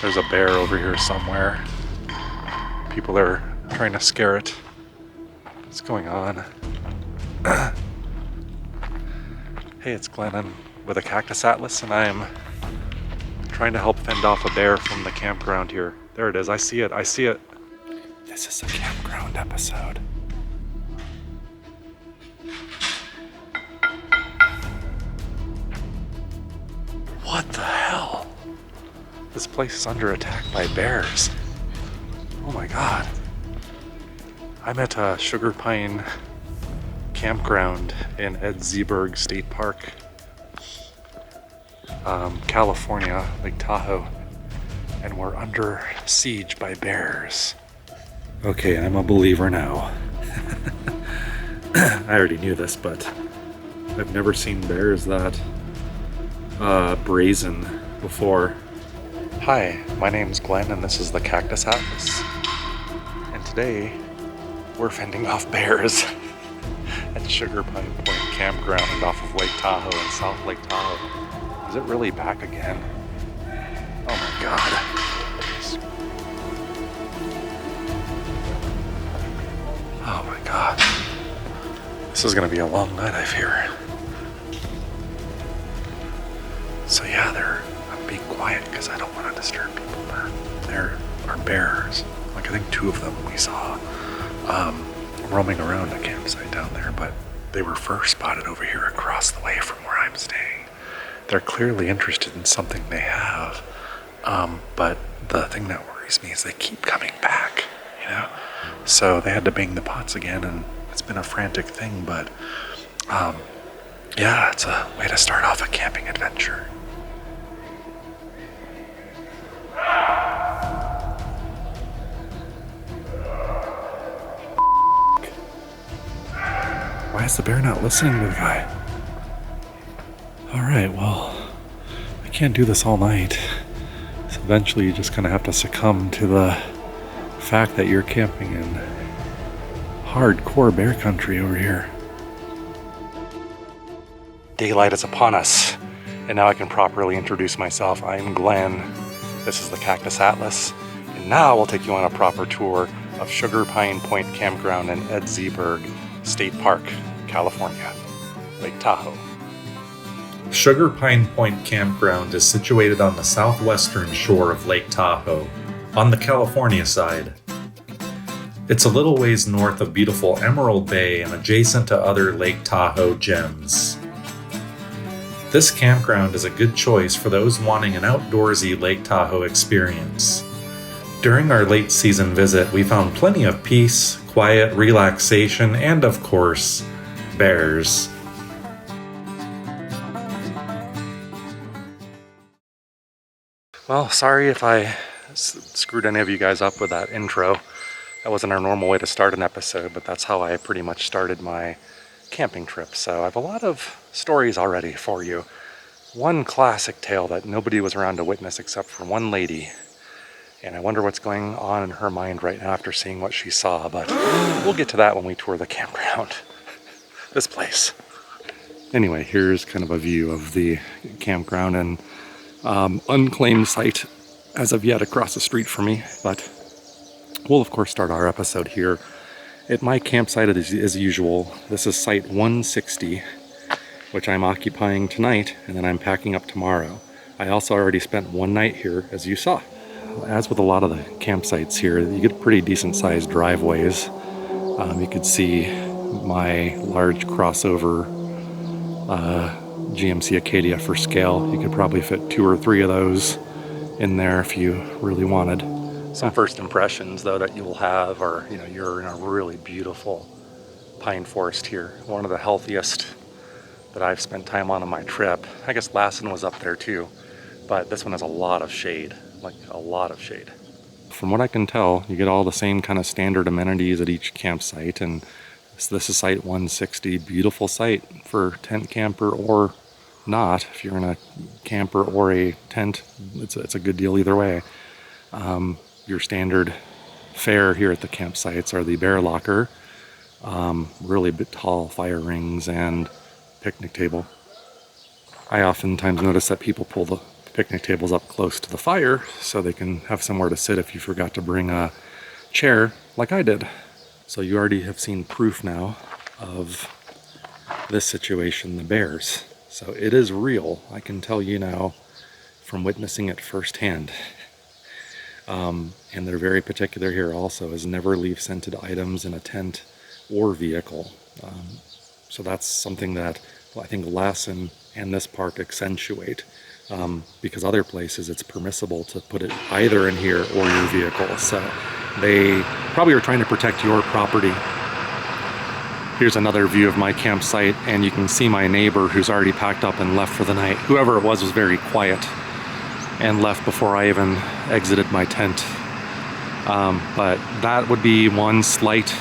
There's a bear over here somewhere. People are trying to scare it. What's going on? Hey, it's Glenn. I'm with a cactus atlas and I'm trying to help fend off a bear from the campground here. There it is. I see it. I see it. This is a campground episode. What the hell? This place is under attack by bears. Oh my god. I'm at a Sugar Pine Campground in Edseburg State Park, California, Lake Tahoe, and we're under siege by bears. Okay, I'm a believer now. I already knew this, but I've never seen bears that brazen before. Hi, my name's Glenn and this is the Cactus Atlas. And today we're fending off bears at Sugar Pine Point Campground off of Lake Tahoe in South Lake Tahoe. Is it really back again? Oh my god. Oh my god. This is gonna be a long night, I fear. So yeah, I'm being quiet because I don't want to disturb people, but there are bears. Like I think 2 of them we saw roaming around a campsite down there, but they were first spotted over here across the way from where I'm staying. They're clearly interested in something they have, but the thing that worries me is they keep coming back, you know? So they had to bang the pots again, and it's been a frantic thing, but yeah, it's a way to start off a camping adventure. Why is the bear not listening to the guy? Alright, well, I can't do this all night. So eventually you just kind of have to succumb to the fact that you're camping in hardcore bear country over here. Daylight is upon us, and now I can properly introduce myself. I am Glenn. This is the Cactus Atlas, and now we'll take you on a proper tour of Sugar Pine Point Campground in Edseburg State Park, California, Lake Tahoe. Sugar Pine Point Campground is situated on the southwestern shore of Lake Tahoe, on the California side. It's a little ways north of beautiful Emerald Bay and adjacent to other Lake Tahoe gems. This campground is a good choice for those wanting an outdoorsy Lake Tahoe experience. During our late season visit, we found plenty of peace, quiet, relaxation, and of course, bears. Well, sorry if I screwed any of you guys up with that intro. That wasn't our normal way to start an episode, but that's how I pretty much started my camping trip. So I have a lot of stories already for you. One classic tale that nobody was around to witness except for one lady. And I wonder what's going on in her mind right now after seeing what she saw, but we'll get to that when we tour the campground. This place. Anyway, here's kind of a view of the campground and unclaimed site as of yet across the street from me, but we'll of course start our episode here at my campsite as usual. This is site 160, which I'm occupying tonight, and then I'm packing up tomorrow. I also already spent one night here, as you saw. As with a lot of the campsites here, you get pretty decent sized driveways. You could see my large crossover GMC Acadia for scale. You could probably fit 2 or 3 of those in there if you really wanted. Some first impressions though that you will have are, you're in a really beautiful pine forest here. One of the healthiest that I've spent time on my trip. I guess Lassen was up there too, but this one has a lot of shade. Like a lot of shade. From what I can tell, you get all the same kind of standard amenities at each campsite, and this is site 160. Beautiful site for tent camper or not. If you're in a camper or a tent, it's a good deal either way. Your standard fare here at the campsites are the bear locker, really big tall fire rings, and picnic table. I oftentimes notice that people pull the picnic tables up close to the fire so they can have somewhere to sit if you forgot to bring a chair like I did. So you already have seen proof now of this situation, the bears. So it is real. I can tell you now from witnessing it firsthand. And they're very particular here also, is never leave scented items in a tent or vehicle. So that's something that I think Lassen and this park accentuate, because other places it's permissible to put it either in here or your vehicle. So they probably are trying to protect your property. Here's another view of my campsite, and you can see my neighbor who's already packed up and left for the night. Whoever it was very quiet and left before I even exited my tent. But that would be one slight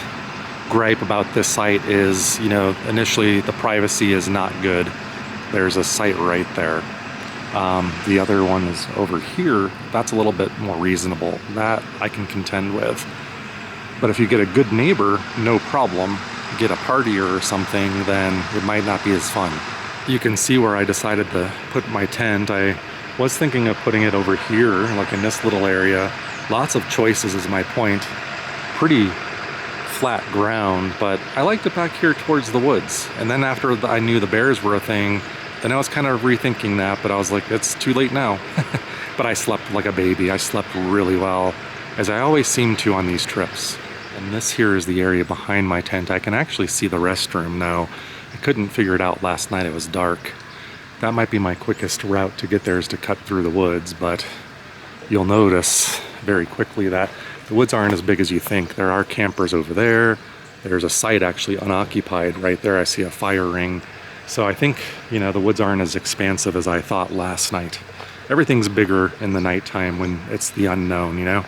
gripe about this site is, you know, initially the privacy is not good. There's a site right there. The other one is over here. That's a little bit more reasonable. That I can contend with. But if you get a good neighbor, no problem. Get a partier or something, then it might not be as fun. You can see where I decided to put my tent. I was thinking of putting it over here, like in this little area. Lots of choices is my point. Pretty flat ground, but I liked it back here towards the woods. And then after I knew the bears were a thing, then I was kind of rethinking that, but I was like, it's too late now. But I slept like a baby. I slept really well, as I always seem to on these trips. And this here is the area behind my tent. I can actually see the restroom now. I couldn't figure it out last night. It was dark. That might be my quickest route to get there, is to cut through the woods, but you'll notice very quickly that the woods aren't as big as you think. There are campers over there. There's a site actually unoccupied right there. I see a fire ring. So I think, you know, the woods aren't as expansive as I thought last night. Everything's bigger in the nighttime when it's the unknown, you know?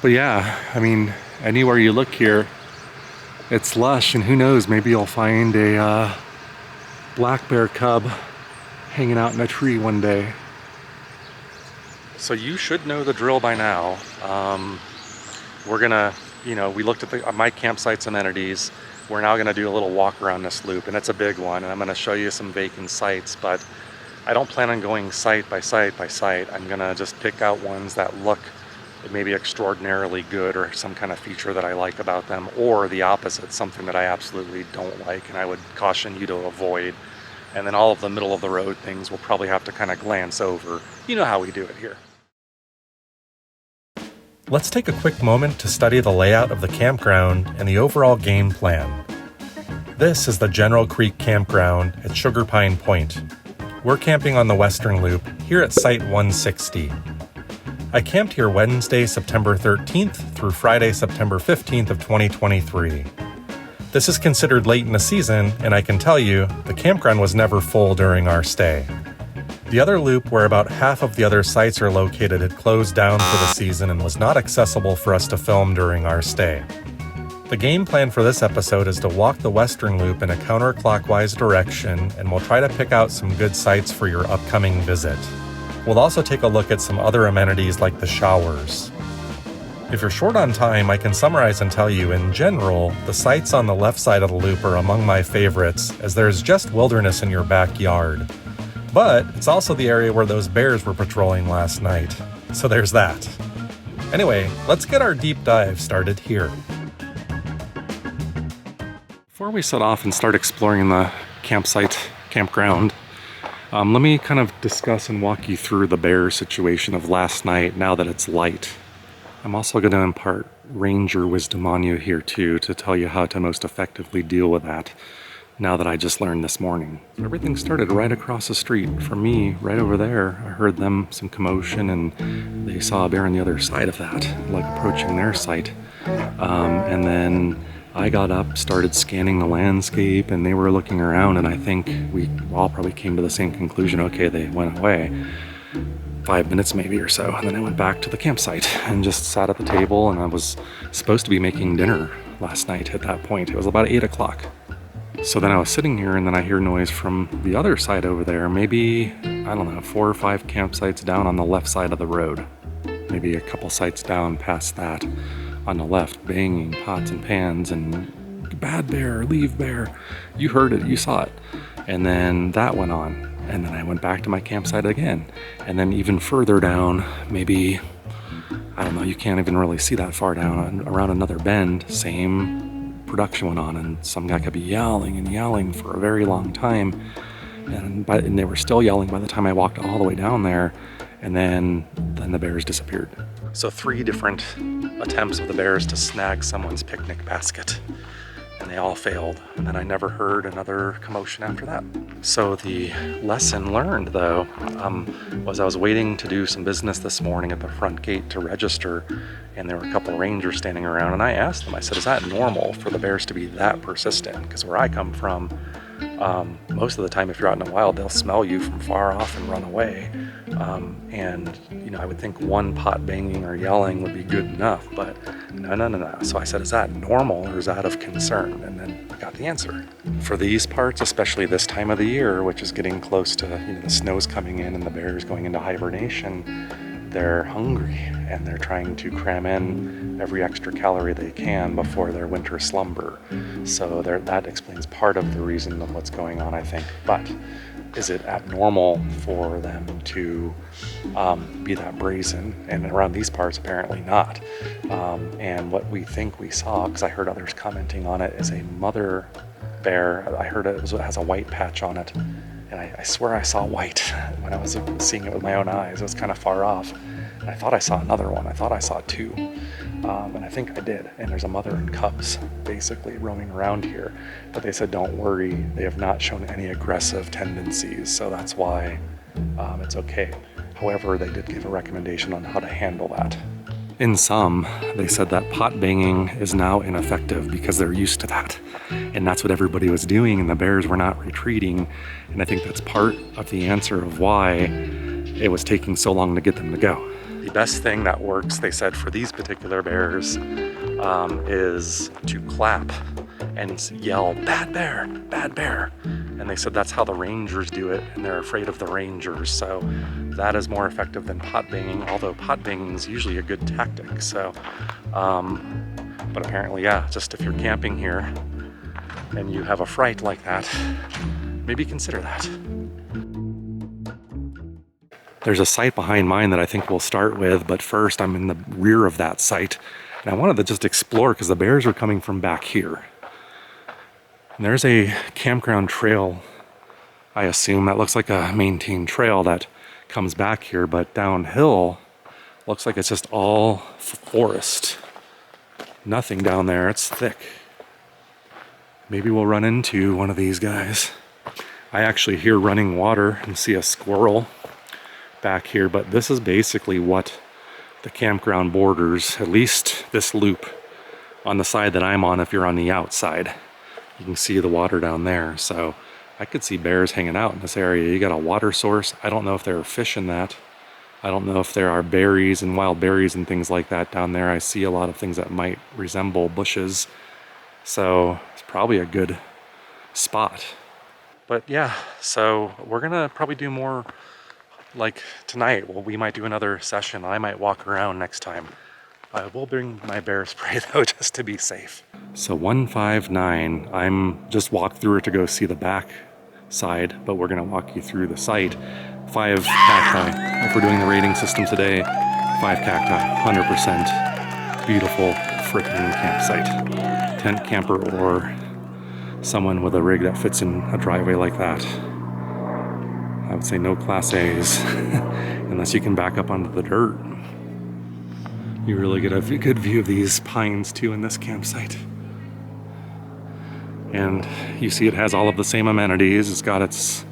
But yeah, I mean, anywhere you look here, it's lush, and who knows, maybe you'll find a black bear cub hanging out in a tree one day. So you should know the drill by now. We're gonna, you know, we looked at my campsite's amenities. We're now gonna do a little walk around this loop, and it's a big one, and I'm gonna show you some vacant sites, but I don't plan on going site by site by site. I'm gonna just pick out ones that look maybe extraordinarily good, or some kind of feature that I like about them, or the opposite, something that I absolutely don't like and I would caution you to avoid. And then all of the middle of the road things we'll probably have to kind of glance over. You know how we do it here. Let's take a quick moment to study the layout of the campground and the overall game plan. This is the General Creek Campground at Sugar Pine Point. We're camping on the Western Loop here at Site 160. I camped here Wednesday, September 13th through Friday, September 15th of 2023. This is considered late in the season, and I can tell you, the campground was never full during our stay. The other loop, where about half of the other sites are located, had closed down for the season and was not accessible for us to film during our stay. The game plan for this episode is to walk the Western Loop in a counterclockwise direction, and we'll try to pick out some good sites for your upcoming visit. We'll also take a look at some other amenities like the showers. If you're short on time, I can summarize and tell you, in general, the sites on the left side of the loop are among my favorites, as there's just wilderness in your backyard. But it's also the area where those bears were patrolling last night, so there's that. Anyway, let's get our deep dive started here. Before we set off and start exploring the campground, let me kind of discuss and walk you through the bear situation of last night now that it's light. I'm also going to impart ranger wisdom on you here too, to tell you how to most effectively deal with that now that I just learned this morning. Everything started right across the street from me, right over there. I heard them, some commotion, and they saw a bear on the other side of that, like approaching their site. And then I got up, started scanning the landscape, and they were looking around, and I think we all probably came to the same conclusion. Okay, they went away. 5 minutes maybe or so, and then I went back to the campsite and just sat at the table, and I was supposed to be making dinner last night at that point. It was about 8 o'clock. So then I was sitting here, and then I hear noise from the other side over there, maybe, I don't know, 4 or 5 campsites down on the left side of the road. Maybe a couple sites down past that on the left, banging pots and pans and bad bear, leave bear. You heard it, you saw it. And then that went on. And then I went back to my campsite again. And then even further down, maybe, I don't know, you can't even really see that far down, around another bend, same production went on, and some guy kept yelling and yelling for a very long time. And they were still yelling by the time I walked all the way down there, and then the bears disappeared. So 3 different attempts of the bears to snag someone's picnic basket, and they all failed. And then I never heard another commotion after that. So the lesson learned, though, was I was waiting to do some business this morning at the front gate to register, and there were a couple of rangers standing around, and I asked them, I said, is that normal for the bears to be that persistent? Because where I come from, most of the time if you're out in the wild, they'll smell you from far off and run away. And you know, I would think one pot banging or yelling would be good enough, but no. So I said, is that normal or is that of concern? And then I got the answer. For these parts, especially this time of the year, which is getting close to, you know, the snow's coming in and the bears going into hibernation, they're hungry and they're trying to cram in every extra calorie they can before their winter slumber. So that explains part of the reason of what's going on, I think. But is it abnormal for them to be that brazen? And around these parts, apparently not. And what we think we saw, because I heard others commenting on it, is a mother bear. I heard it has a white patch on it. And I swear I saw white when I was seeing it with my own eyes. It was kind of far off. And I thought I saw another one. I thought I saw 2. And I think I did. And there's a mother and cubs basically roaming around here. But they said, don't worry, they have not shown any aggressive tendencies. So that's why it's okay. However, they did give a recommendation on how to handle that. In sum, they said that pot banging is now ineffective because they're used to that. And that's what everybody was doing, and the bears were not retreating. And I think that's part of the answer of why it was taking so long to get them to go. The best thing that works, they said, for these particular bears is to clap and yell, bad bear, bad bear. And they said that's how the rangers do it, and they're afraid of the rangers. So that is more effective than pot banging, although pot banging is usually a good tactic. So, but apparently, yeah, just if you're camping here and you have a fright like that, maybe consider that. There's a site behind mine that I think we'll start with, but first I'm in the rear of that site. And I wanted to just explore because the bears are coming from back here. And there's a campground trail, I assume, that looks like a maintained trail that comes back here, but downhill looks like it's just all forest. Nothing down there, it's thick. Maybe we'll run into one of these guys. I actually hear running water and see a squirrel back here, but this is basically what the campground borders, at least this loop on the side that I'm on. If you're on the outside, you can see the water down there. So I could see bears hanging out in this area. You got a water source. I don't know if there are fish in that. I don't know if there are berries and wild berries and things like that down there. I see a lot of things that might resemble bushes. So it's probably a good spot. But yeah, so we're gonna probably do more like tonight. Well, we might do another session. I might walk around next time. I will bring my bear spray though, just to be safe. So 159, I'm just walked through it to go see the back side, but we're gonna walk you through the site. 5 cacti, if we're doing the rating system today, 5 cacti, 100% beautiful freaking campsite. Tent camper or someone with a rig that fits in a driveway like that. I would say no class A's, unless you can back up onto the dirt. You really get a good view of these pines too in this campsite. And you see it has all of the same amenities. It's got its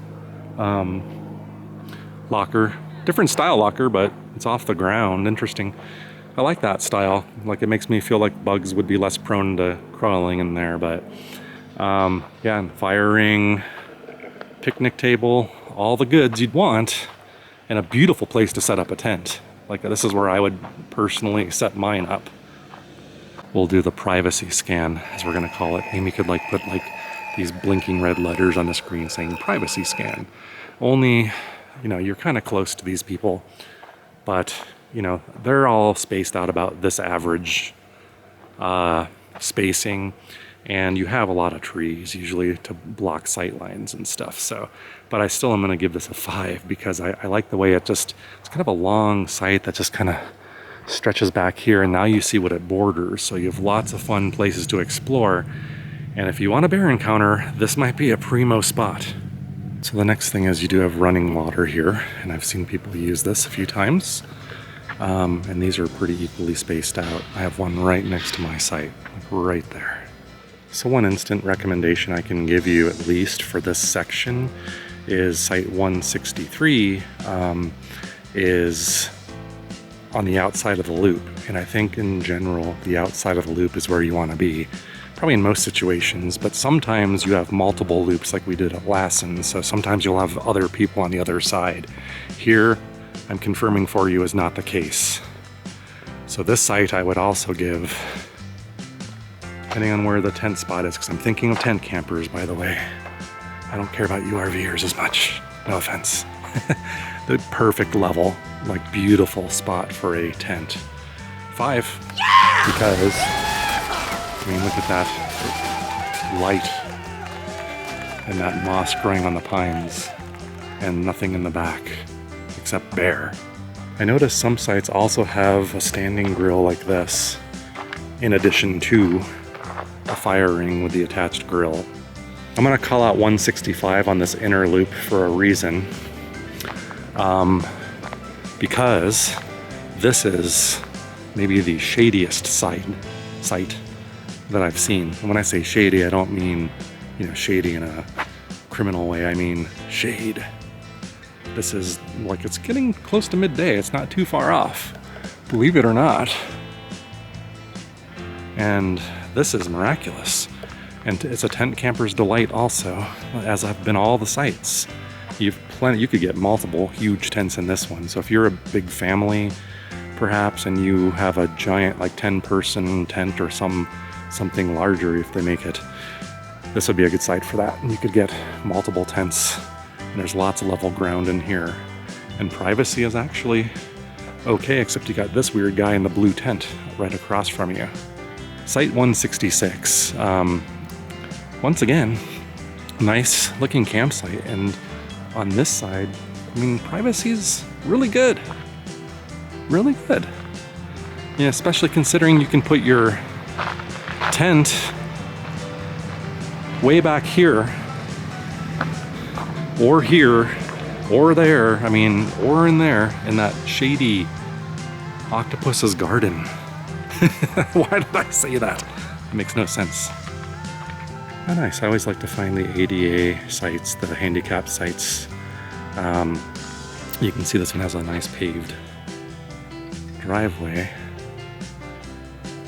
locker, different style locker, but it's off the ground. Interesting. I like that style. Like, it makes me feel like bugs would be less prone to crawling in there. But yeah, and fire ring, picnic table, all the goods you'd want, and a beautiful place to set up a tent. Like, this is where I would personally set mine up. We'll do the privacy scan, as we're gonna call it. Amy could like put like these blinking red letters on the screen saying privacy scan. Only, you know, you're kind of close to these people, but you know, they're all spaced out about this average spacing. and you have a lot of trees usually to block sight lines and stuff. So, but I still am going to give this a 5 because I like the way it's kind of a long site that just kind of stretches back here, and now you see what it borders. So you have lots of fun places to explore. And if you want a bear encounter, this might be a primo spot. So the next thing is you do have running water here, and I've seen people use this a few times. And these are pretty equally spaced out. I have one right next to my site, right there. So one instant recommendation I can give you, at least for this section, is site 163 is on the outside of the loop. And I think in general, the outside of the loop is where you want to be. Probably in most situations, but sometimes you have multiple loops like we did at Lassen, so sometimes you'll have other people on the other side. Here, I'm confirming for you is not the case. So this site I would also give, depending on where the tent spot is, because I'm thinking of tent campers, by the way. I don't care about URVers as much, no offense. The perfect level, like beautiful spot for a tent. 5, yeah! Because I mean, look at that light and that moss growing on the pines and nothing in the back except bear. I noticed some sites also have a standing grill like this in addition to a fire ring with the attached grill. I'm gonna call out 165 on this inner loop for a reason. Because this is maybe the shadiest site that I've seen. And when I say shady, I don't mean, shady in a criminal way. I mean shade. This is like, it's getting close to midday. It's not too far off, believe it or not. And this is miraculous. And it's a tent camper's delight also, as have been all the sites. You could get multiple huge tents in this one. So if you're a big family, perhaps, and you have a giant, like 10-person tent or something larger if they make it, this would be a good site for that. And you could get multiple tents, and there's lots of level ground in here. And privacy is actually okay, except you got this weird guy in the blue tent right across from you. Site 166. Once again, nice looking campsite, and on this side, I mean, privacy is really good. Really good. Yeah, especially considering you can put your tent way back here, or there, I mean, or in there, in that shady octopus's garden. Why did I say that? It makes no sense. Oh, nice. I always like to find the ADA sites, the handicap sites. You can see this one has a nice paved driveway.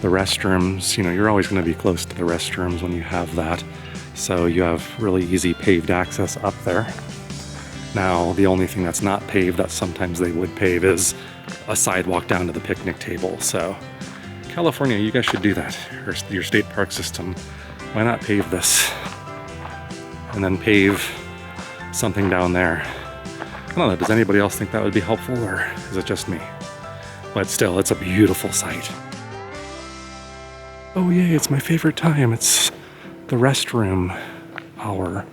The restrooms, you're always going to be close to the restrooms when you have that. So you have really easy paved access up there. Now, the only thing that's not paved that sometimes they would pave is a sidewalk down to the picnic table. So California, you guys should do that. Or your state park system. Why not pave this? And then pave something down there. I don't know, does anybody else think that would be helpful, or is it just me? But still, it's a beautiful site. Oh yay, it's my favorite time. It's the restroom hour.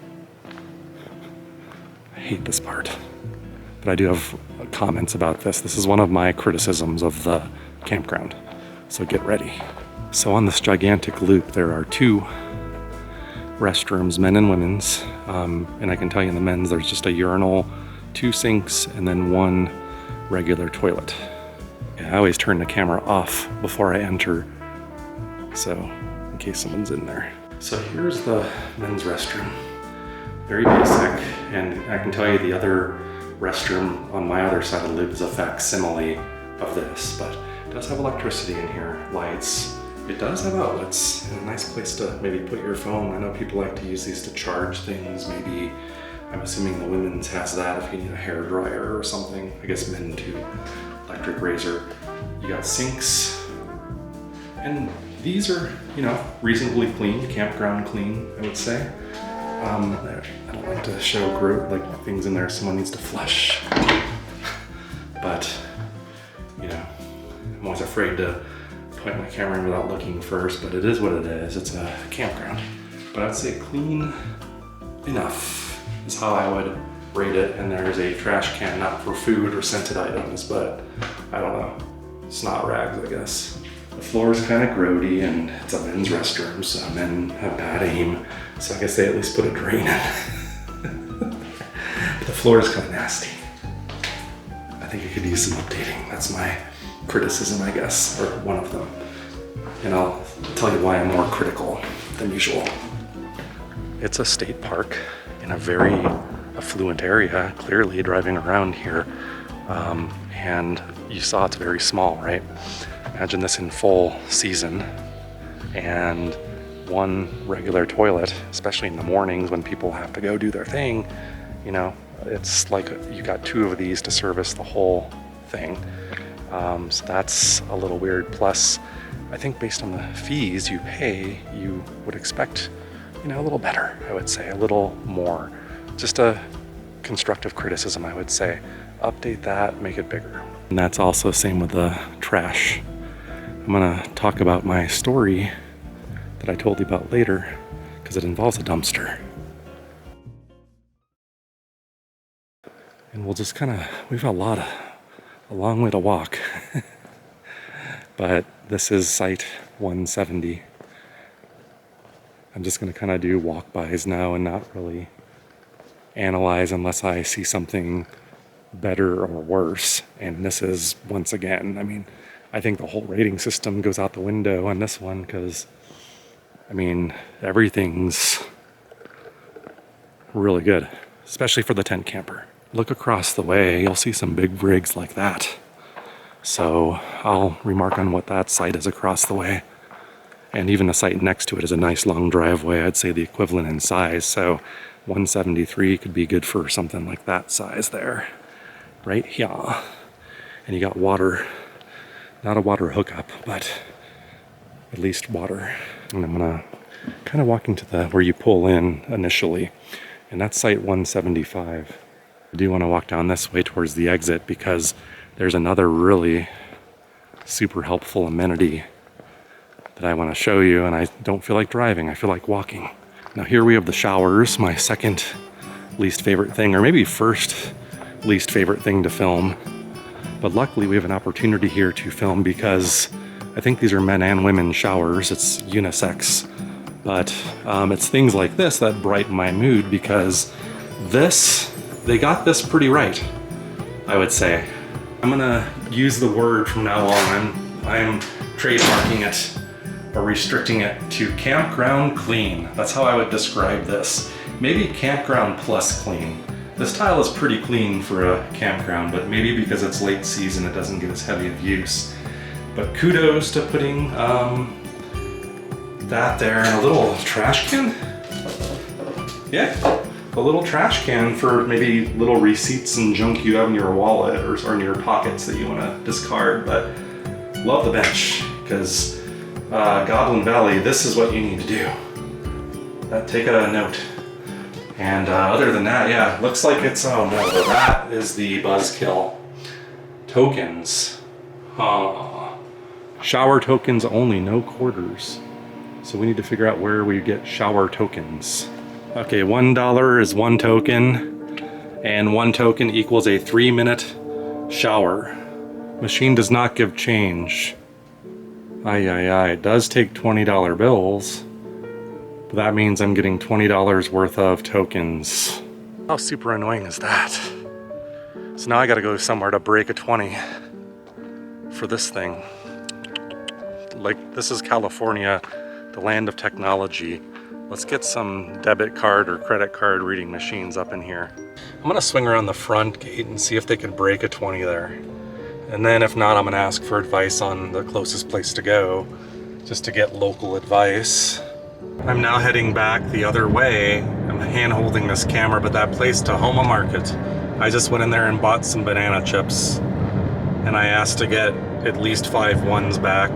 I hate this part. But I do have comments about this. This is one of my criticisms of the campground. So get ready. So on this gigantic loop, there are 2 restrooms, men and women's. And I can tell you in the men's, there's just a urinal, 2 sinks, and then 1 regular toilet. Yeah, I always turn the camera off before I enter, so in case someone's in there. So here's the men's restroom. Very basic, and I can tell you the other restroom on my other side of the loop is a facsimile of this, but it does have electricity in here, lights. It does have outlets, and a nice place to maybe put your phone. I know people like to use these to charge things. Maybe, I'm assuming the women's has that if you need a hair dryer or something. I guess men too. Electric razor. You got sinks, and these are, reasonably clean, campground clean, I would say. I don't like to show things in there someone needs to flush, but I'm always afraid to point my camera in without looking first, but it is what it is. It's a campground. But I'd say clean enough is how I would rate it. And there's a trash can, not for food or scented items, but I don't know, snot rags, I guess. The floor is kind of grody, and it's a men's restroom, so men have bad aim. So I guess they at least put a drain in. But the floor is kind of nasty. I think it could use some updating. That's my criticism, I guess, or one of them. And I'll tell you why I'm more critical than usual. It's a state park in a very affluent area, clearly driving around here. And you saw it's very small, right? Imagine this in full season and one regular toilet, especially in the mornings when people have to go do their thing. You know, it's like you got two of these to service the whole thing. So that's a little weird. Plus, I think based on the fees you pay, you would expect, you know, a little better, I would say, a little more. Just a constructive criticism, I would say. Update that, make it bigger. And that's also same with the trash. I'm gonna talk about my story that I told you about later, because it involves a dumpster. And we'll just we've got a long way to walk. But this is site 170. I'm just gonna do walk-bys now and not really analyze unless I see something better or worse. And this is, once again, I mean, I think the whole rating system goes out the window on this one, because I mean, everything's really good, especially for the tent camper. Look across the way, you'll see some big rigs like that. So I'll remark on what that site is across the way. And even the site next to it is a nice long driveway. I'd say the equivalent in size. So 173 could be good for something like that size there, right here. And you got water, not a water hookup, but at least water. And I'm gonna walk into where you pull in initially, and that's site 175. I do want to walk down this way towards the exit because there's another really super helpful amenity that I want to show you, and I don't feel like driving, I feel like walking. Now here we have the showers, my second least favorite thing, or maybe first least favorite thing to film. But luckily we have an opportunity here to film because I think these are men and women showers, it's unisex. But it's things like this that brighten my mood, because they got this pretty right, I would say. I'm gonna use the word from now on, I'm trademarking it or restricting it to campground clean. That's how I would describe this. Maybe campground plus clean. This tile is pretty clean for a campground, but maybe because it's late season, it doesn't get as heavy of use. But kudos to putting that there, and a little trash can. Yeah, a little trash can for maybe little receipts and junk you have in your wallet or in your pockets that you want to discard. But love the bench, because Goblin Valley, this is what you need to do. Take a note. And other than that, yeah, looks like it's, oh no, that is the buzzkill. Tokens. Shower tokens only, no quarters. So we need to figure out where we get shower tokens. Okay, $1 is 1 token, and 1 token equals a 3-minute shower. Machine does not give change. It does take $20 bills. But that means I'm getting $20 worth of tokens. How super annoying is that? So now I gotta go somewhere to break a 20 for this thing. Like, this is California, the land of technology. Let's get some debit card or credit card reading machines up in here. I'm gonna swing around the front gate and see if they can break a 20 there. And then if not, I'm gonna ask for advice on the closest place to go, just to get local advice. I'm now heading back the other way. I'm hand-holding this camera, but that place, Tahoe Market, I just went in there and bought some banana chips. And I asked to get at least 5 ones back,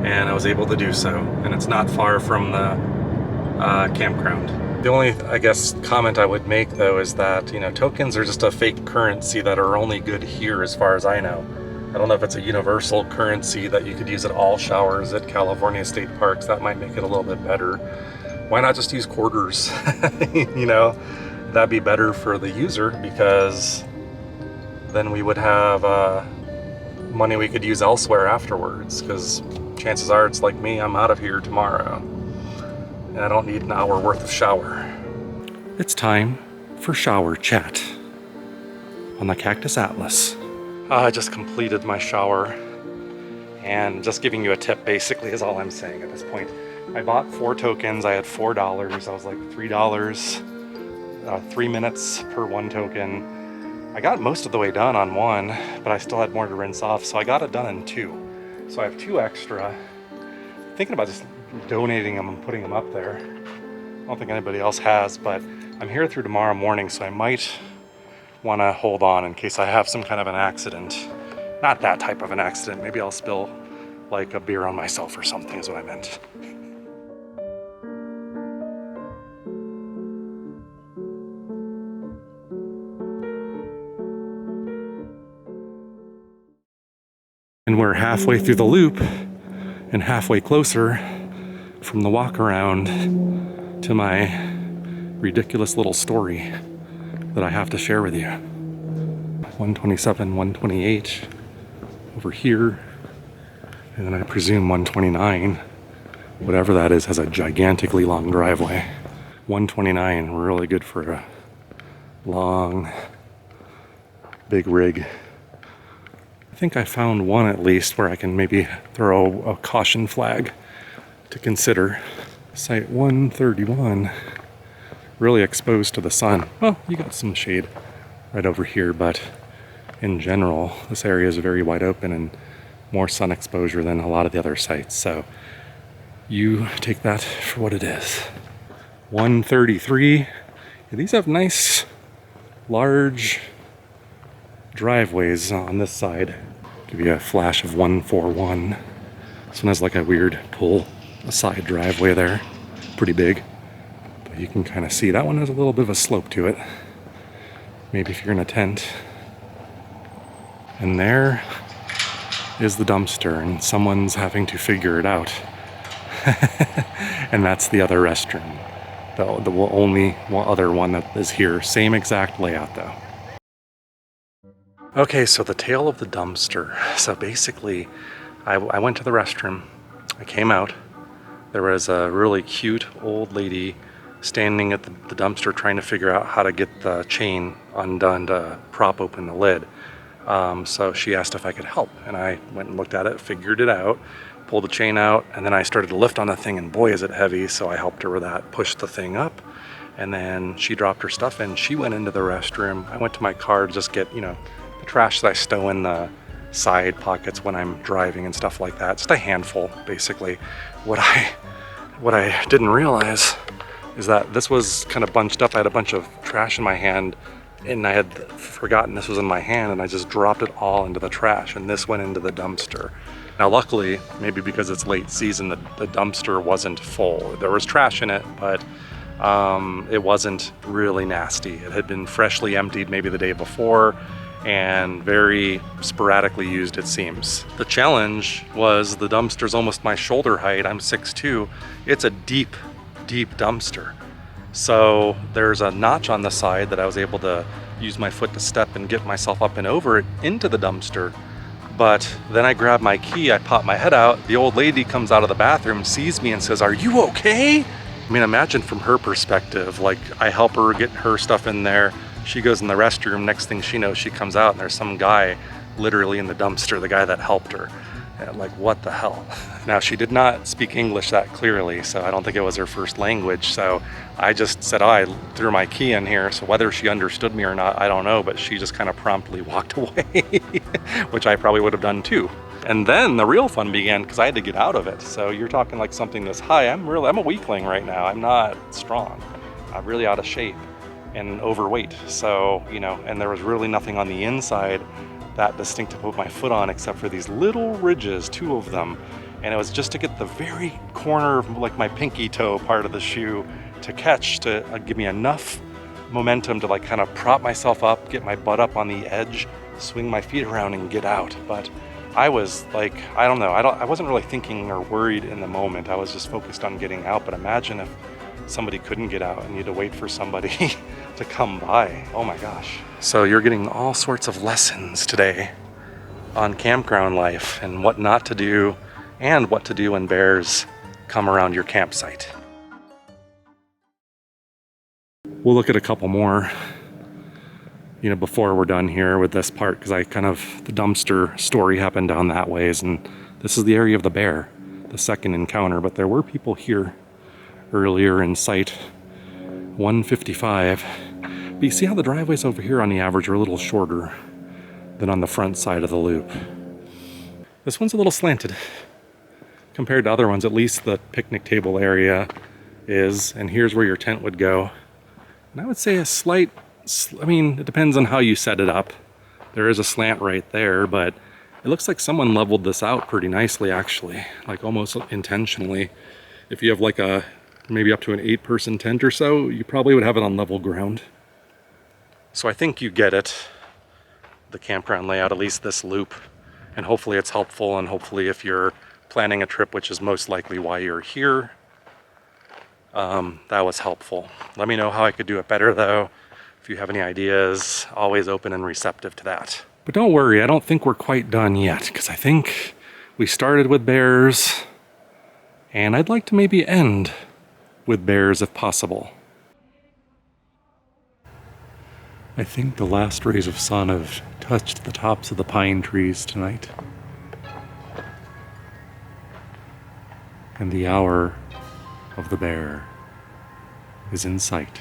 and I was able to do so. And it's not far from the campground. The only, I guess, comment I would make though is that, you know, tokens are just a fake currency that are only good here as far as I know. I don't know if it's a universal currency that you could use at all showers at California state parks. That might make it a little bit better. Why not just use quarters? You know, that'd be better for the user, because then we would have money we could use elsewhere afterwards, because chances are it's like me, I'm out of here tomorrow and I don't need an hour worth of shower. It's time for shower chat on the Cactus Atlas. I just completed my shower, and just giving you a tip basically is all I'm saying at this point. I bought 4 tokens. I had $4. I was like $3, 3 minutes per 1 token. I got most of the way done on 1, but I still had more to rinse off, so I got it done in 2. So I have 2 extra. Thinking about just donating them and putting them up there. I don't think anybody else has, but I'm here through tomorrow morning, so I might want to hold on in case I have some kind of an accident. Not that type of an accident. Maybe I'll spill like a beer on myself or something is what I meant. And we're halfway through the loop and halfway closer from the walk around to my ridiculous little story that I have to share with you. 127, 128 over here, and then I presume 129, whatever that is, has a gigantically long driveway. 129, really good for a long, big rig. I think I found one at least where I can maybe throw a caution flag to consider. Site 131, really exposed to the sun. Well, you got some shade right over here, but in general, this area is very wide open and more sun exposure than a lot of the other sites. So you take that for what it is. 133, these have nice, large driveways on this side. Give you a flash of 141. This one has like a weird pull, a side driveway there, pretty big. But you can kind of see that one has a little bit of a slope to it. Maybe if you're in a tent. And there is the dumpster, and someone's having to figure it out. And that's the other restroom. The only other one that is here. Same exact layout though. Okay, so the tale of the dumpster. So basically, I went to the restroom, I came out, there was a really cute old lady standing at the dumpster trying to figure out how to get the chain undone to prop open the lid. So she asked if I could help, and I went and looked at it, figured it out, pulled the chain out, and then I started to lift on the thing, and boy is it heavy, so I helped her with that, pushed the thing up, and then she dropped her stuff in. She went into the restroom. I went to my car to just get, the trash that I stow in the side pockets when I'm driving and stuff like that. Just a handful, basically. What I didn't realize is that this was kind of bunched up. I had a bunch of trash in my hand, and I had forgotten this was in my hand, and I just dropped it all into the trash, and this went into the dumpster. Now luckily, maybe because it's late season, the dumpster wasn't full. There was trash in it, but it wasn't really nasty. It had been freshly emptied maybe the day before, and very sporadically used, it seems. The challenge was the dumpster's almost my shoulder height. I'm 6'2". It's a deep, deep dumpster. So there's a notch on the side that I was able to use my foot to step and get myself up and over it into the dumpster. But then I grab my key, I pop my head out, the old lady comes out of the bathroom, sees me and says, "Are you okay?" I mean, imagine from her perspective, like I help her get her stuff in there. She goes in the restroom, next thing she knows, she comes out and there's some guy literally in the dumpster, the guy that helped her. And like, what the hell? Now, she did not speak English that clearly, so I don't think it was her first language. So I just said, I threw my key in here. So whether she understood me or not, I don't know, but she just kind of promptly walked away, which I probably would have done too. And then the real fun began because I had to get out of it. So you're talking like something this high. I'm a weakling right now. I'm not strong. I'm really out of shape and overweight. So, and there was really nothing on the inside that distinct to put my foot on except for these little ridges, 2 of them. And it was just to get the very corner of like my pinky toe part of the shoe to catch, to give me enough momentum to like kind of prop myself up, get my butt up on the edge swing my feet around and get out. But I was like, I don't know, I wasn't really thinking or worried in the moment. I was just focused on getting out. But imagine if somebody couldn't get out and you had to wait for somebody to come by. Oh my gosh. So you're getting all sorts of lessons today on campground life and what not to do and what to do when bears come around your campsite. We'll look at a couple more, before we're done here with this part, because the dumpster story happened down that ways, and this is the area of the bear, the second encounter. But there were people here earlier in site 155. But you see how the driveways over here on the average are a little shorter than on the front side of the loop. This one's a little slanted compared to other ones. At least the picnic table area is, and here's where your tent would go. And I would say a slight, it depends on how you set it up. There is a slant right there, but it looks like someone leveled this out pretty nicely, actually, like almost intentionally. If you have like maybe up to an 8-person tent or so, you probably would have it on level ground. So I think you get it, the campground layout, at least this loop, and hopefully it's helpful, and hopefully if you're planning a trip, which is most likely why you're here, that was helpful. Let me know how I could do it better though. If you have any ideas, always open and receptive to that. But don't worry, I don't think we're quite done yet, because I think we started with bears, and I'd like to maybe end with bears if possible. I think the last rays of sun have touched the tops of the pine trees tonight. And the hour of the bear is in sight.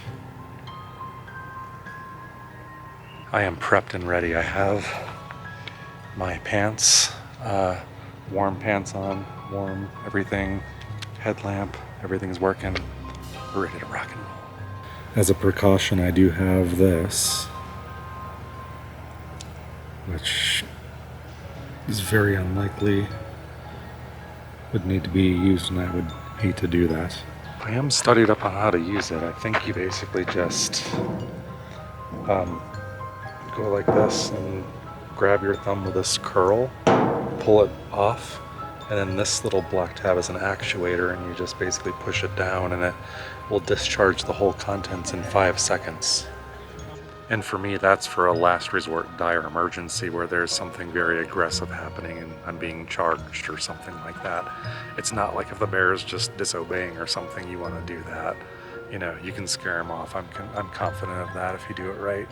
I am prepped and ready. I have my pants, warm pants on, warm everything, headlamp, everything's working. We're ready to rock and roll. As a precaution, I do have this, which is very unlikely would need to be used, and I would hate to do that. I am studied up on how to use it. I think you basically just go like this and grab your thumb with this curl, pull it off, and then this little black tab is an actuator, and you just basically push it down and it will discharge the whole contents in 5 seconds. And for me, that's for a last resort dire emergency where there's something very aggressive happening and I'm being charged or something like that. It's not like if the bear is just disobeying or something, you want to do that. You can scare him off. I'm confident of that if you do it right.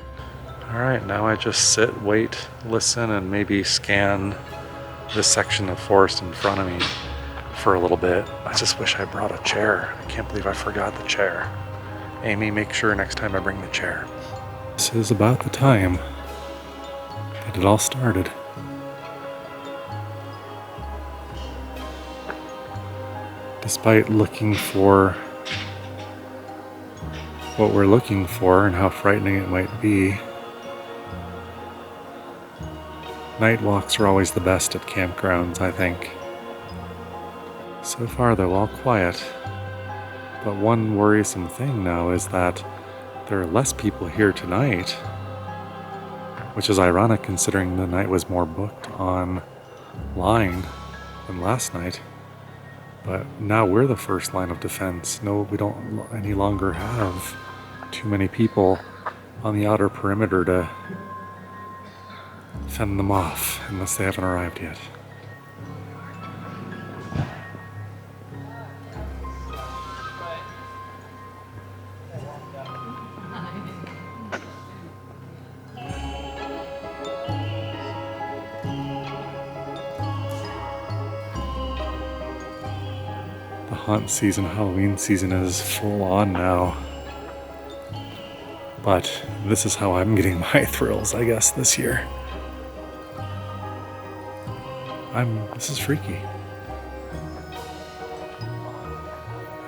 All right, now I just sit, wait, listen, and maybe scan this section of forest in front of me for a little bit. I just wish I brought a chair. I can't believe I forgot the chair. Amy, make sure next time I bring the chair. This is about the time that it all started. Despite looking for what we're looking for and how frightening it might be, night walks are always the best at campgrounds, I think. So far, they're all quiet. But one worrisome thing now is that there are less people here tonight, which is ironic considering the night was more booked online than last night. But now we're the first line of defense. No, we don't any longer have too many people on the outer perimeter to fend them off unless they haven't arrived yet. Hunt season, Halloween season is full on now. But this is how I'm getting my thrills, I guess, this year. This is freaky.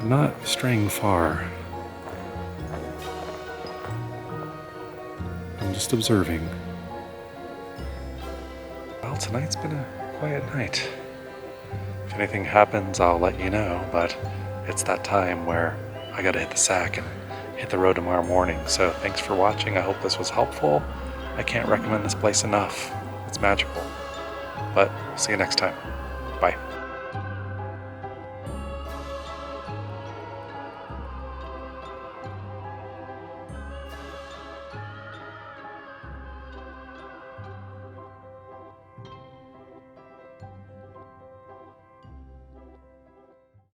I'm not straying far. I'm just observing. Well, tonight's been a quiet night. If anything happens, I'll let you know, but it's that time where I gotta hit the sack and hit the road tomorrow morning. So thanks for watching. I hope this was helpful, I can't recommend this place enough. It's magical. But see you next time. Bye.